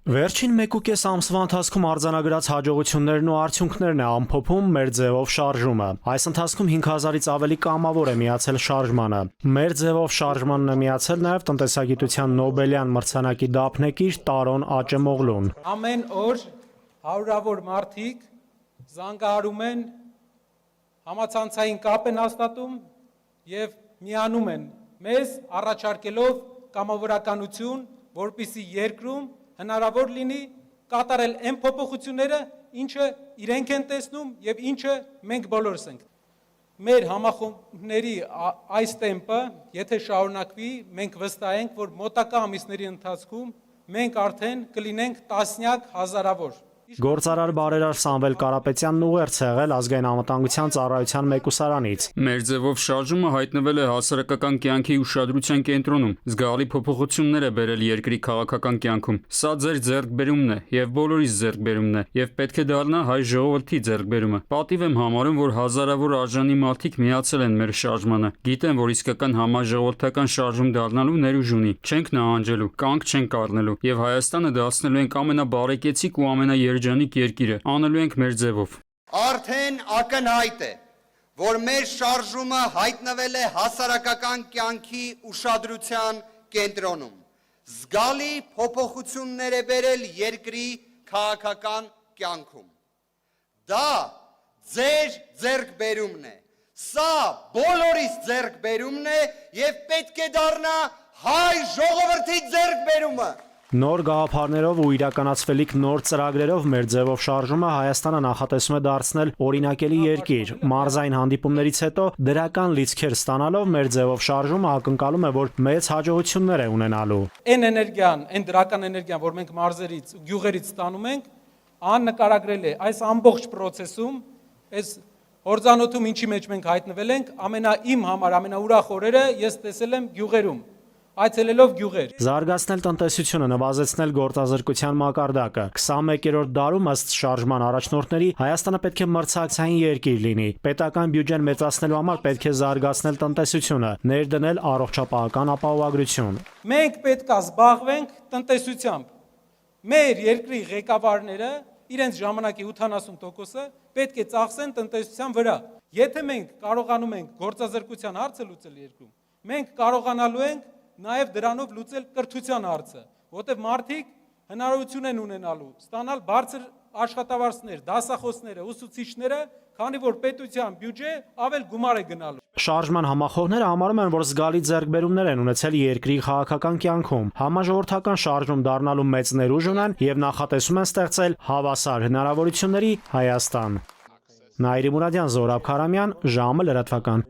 Վերջին 1.5 ամսվա ընթացքում արձանագրած հաջողություններն ու արդյունքներն է ամփոփում մեր ձևով շարժումը։ Այս ընթացքում 5000-ից ավելի կամավոր է միացել շարժմանը։ Մեր ձևով շարժմանն է միացել նաև տնտեսագիտության Նոբելյան մրցանակի դափնեկիր Տարոն Աճեմօղլուն։ Ամեն օր հարյուրավոր մարդիկ զանգահարում են, համացանցային կապ են հաստատում եւ միանում են մեզ առաջարկելով կամավորականություն, որպեսզի երկրում հնարավոր լինի կատարել այն փոփոխությունները, ինչը իրենք են տեսնում եւ ինչը մենք բոլորս ենք։ Մեր համախոհների այս տեմպը, եթե շարունակվի, մենք վստահ ենք, որ մոտակա ամիսների ընթացքում մենք արդեն կլինենք տասնյակ հազարավոր։ Գործարար բարերար Սամվել Կարապետյանն ուղերձ է եղել ազգային անվտանգության ծառայության մեկուսարանից։ Մեր ձևով շարժումը հայտնվել է հասարակական կյանքի ուշադրության կենտրոնում, զգալի փոփոխություններ է բերել երկրի քաղաքական կյանքում։ Սա ձեր ձեռքբերումն է եւ բոլորիս ձեռքբերումն է եւ պետք է դառնա հայ ժողովրդի ձեռքբերումը։ Պատիվ եմ համարում, որ հազարավոր արժանի մարդիկ միացել են մեր շարժմանը, գիտեն, որ իսկական համաժողովրդական շարժում դառնալու ներուժ ունի, չենք նահանջելու, կանգ չենք առնելու եւ Հայաստանը դարձնելու ենք ամենաբարեկեցիկ ու ամենաերջանիկ երկիրը, անելու ենք մեր ձևով։ Արդեն ակնհայտ է, որ մեր շարժումը հայտնվել է հասարակական կյանքի ուշադրության կենտրոնում։ Զգալի փոփոխություններ է բերել երկրի քաղաքական կյանքում։ Դա ձեր ձեռքբերումն է։ Սա բոլորիս ձեռքբերումն է եւ պետք է դառնա հայ ժողովրդի ձեռքբերումը։ Նոր գաղափարներով ու իրականացվելիք նոր ծրագրերով մեր ձևով շարժումը Հայաստանը նախատեսում է դարձնել օրինակելի երկիր։ Մարզային հանդիպումներից հետո դրական լիցքեր ստանալով մեր ձևով շարժումը ակնկալում է, որ մեծ հաջողություններ է ունենալու։ Այն էներգիան, այն դրական էներգիան, որ մենք մարզերից ու գյուղերից ստանում ենք, աննկարագրել է այս ամբողջ process-ում, այս հորձանոթում ինչի մեջ մենք հայտնվել ենք, իմ համար ամենաուրախ օրերը ես տեսել եմ գյուղերում։ Այցելելով գյուղեր։ Զարգացնել տնտեսությունը, նվազեցնել գործազրկության մակարդակը։ 21-րդ դարում ըստ շարժման առաջնորդների Հայաստանը պետք է մրցակցային երկիր լինի։ Պետական բյուջեն մեծացնելու համար պետք է զարգացնել տնտեսությունը, ներդնել առողջապահական ապահովագրություն։ Մենք պետք է զբաղվենք տնտեսությամբ։ Մեր երկրի ղեկավարները իրենց ժամանակի 80%-ը պետք է ծախսեն տնտեսության վրա։ Եթե մենք կարողանում ենք գործազրկության հարցը լուծել երկրում, մենք կարողանալու ենք նաև դրանով լուծել կրթության հարցը, որտեղ մարդիկ հնարավորություն են ունենալու ստանալ բարձր աշխատավարձներ, դասախոսները, ուսուցիչները, քանի որ պետության բյուջե ավել գումար է գնալու։ Շարժման համախոհները համարում են, որ զգալի ձեռքբերումներ են ունեցել երկրի քաղաքական կյանքում, համաժողովրդական շարժում դառնալու մեծ ներուժ ունեն եւ նախատեսում են ստեղծել հավասար հնարավորությունների Հայաստան։ Նաիրի Մուրադյան, Զորաբ Քարամյան, ժամը լրատվական։